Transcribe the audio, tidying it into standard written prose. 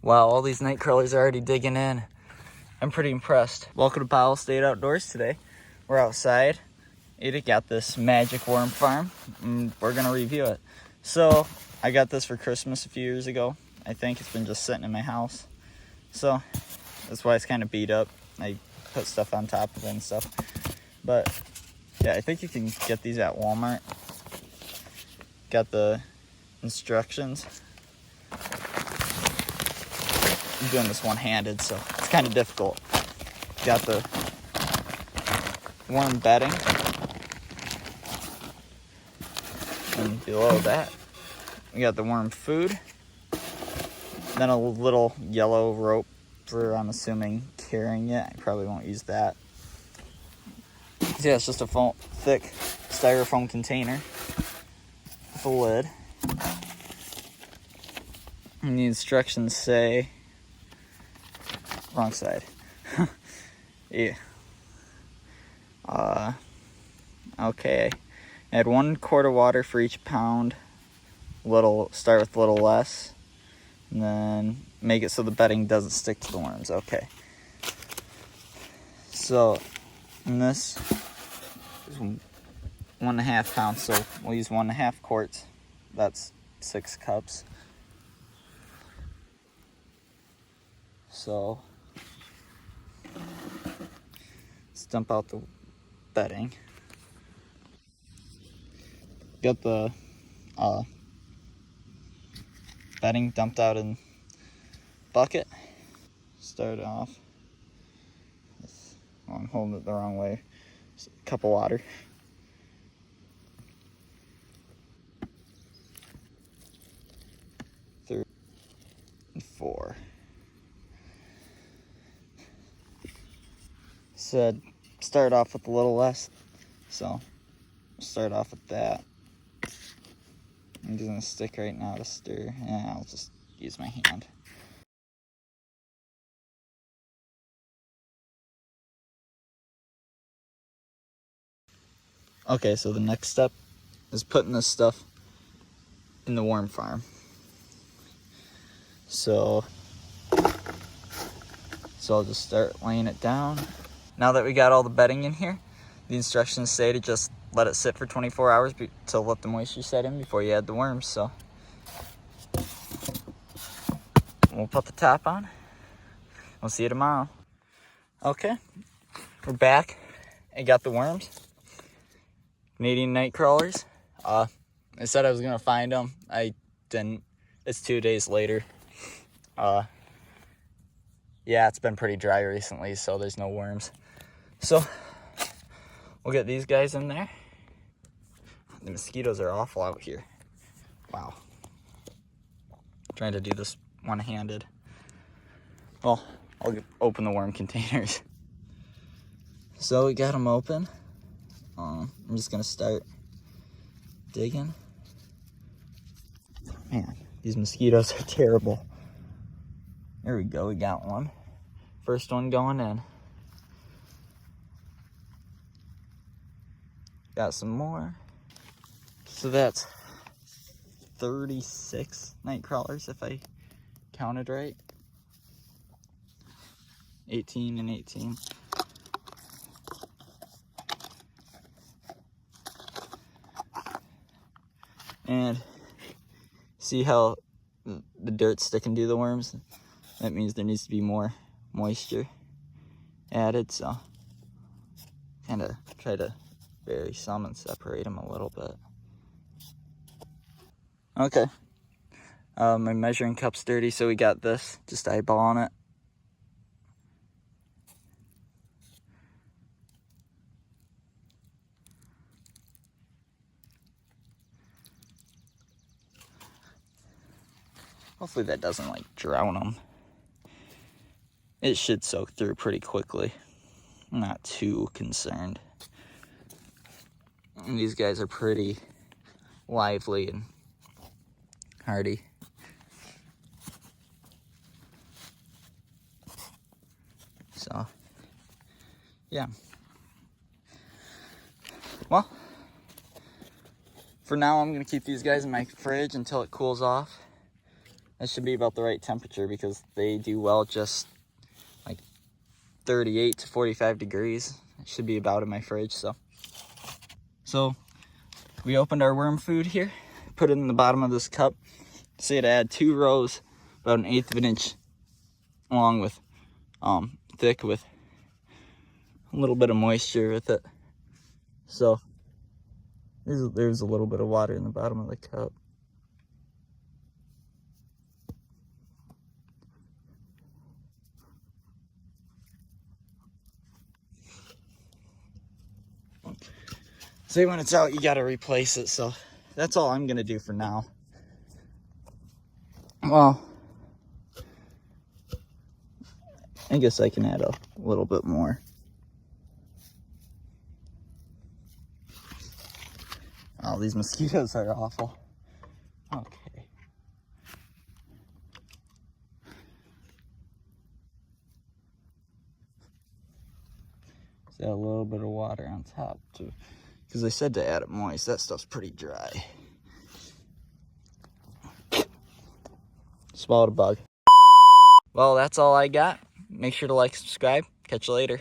Wow, all these night crawlers are already digging in. I'm pretty impressed. Welcome to Powell State Outdoors today. We're outside. Ada got this magic worm farm, and we're gonna review it. So, I got this for Christmas a few years ago. I think it's been just sitting in my house. So, that's why it's kind of beat up. I put stuff on top of it and stuff. But, yeah, I think you can get these at Walmart. Got the instructions. I'm doing this one-handed, so it's kind of difficult. Got the worm bedding. And below that, we got the worm food. Then a little yellow rope for, I'm assuming, carrying it. I probably won't use that. So yeah, it's just a thick styrofoam container with a lid. And the instructions say, wrong side. Yeah. Okay. Add 1 quart of water for each pound. Start with a little less. And then make it so the bedding doesn't stick to the worms. Okay. So, and this is 1.5 pounds. So we'll use 1.5 quarts. That's 6 cups. So, let's dump out the bedding. Got the bedding dumped out in bucket. Start off. I'm holding it the wrong way. Just a cup of water. Three and 4. Said start off with a little less, so start off with that. I'm using a stick right now to stir. Yeah, I'll just use my hand. Okay, so the next step is putting this stuff in the worm farm. So I'll just start laying it down. Now that we got all the bedding in here, the instructions say to just let it sit for 24 hours to let the moisture set in before you add the worms. So we'll put the top on. We'll see you tomorrow. Okay, we're back. I got the worms. Canadian night crawlers. I said I was gonna find them. I didn't. It's 2 days later. Yeah, it's been pretty dry recently, so there's no worms. So we'll get these guys in there. The mosquitoes are awful out here. Wow. Trying to do this one-handed. Well, I'll open the worm containers. So we got them open. I'm just gonna start digging. Man, these mosquitoes are terrible. There we go, we got one. First one going in. Got some more. So that's 36 night crawlers if I counted right. 18 and 18. And see how the dirt's sticking to the worms? That means there needs to be more moisture added, so kind of try to bury some and separate them a little bit. Okay, my measuring cup's dirty, so we got this, just eyeballing it. Hopefully that doesn't like drown them. It should soak through pretty quickly. I'm not too concerned. And these guys are pretty lively and hardy. So, yeah. Well, for now I'm gonna keep these guys in my fridge until it cools off. That should be about the right temperature because they do well just like 38 to 45 degrees. It should be about in my fridge. So we opened our worm food here, put it in the bottom of this cup. Say to add 2 rows, about 1/8 of an inch long with thick with a little bit of moisture with it. So there's a little bit of water in the bottom of the cup. See, when it's out, you gotta replace it. So that's all I'm gonna do for now. Well, I guess I can add a little bit more. Oh, these mosquitoes are awful. Okay. Just add a little bit of water on top too, because they said to add it moist. That stuff's pretty dry. Swallowed a bug. Well, that's all I got. Make sure to like, subscribe. Catch you later.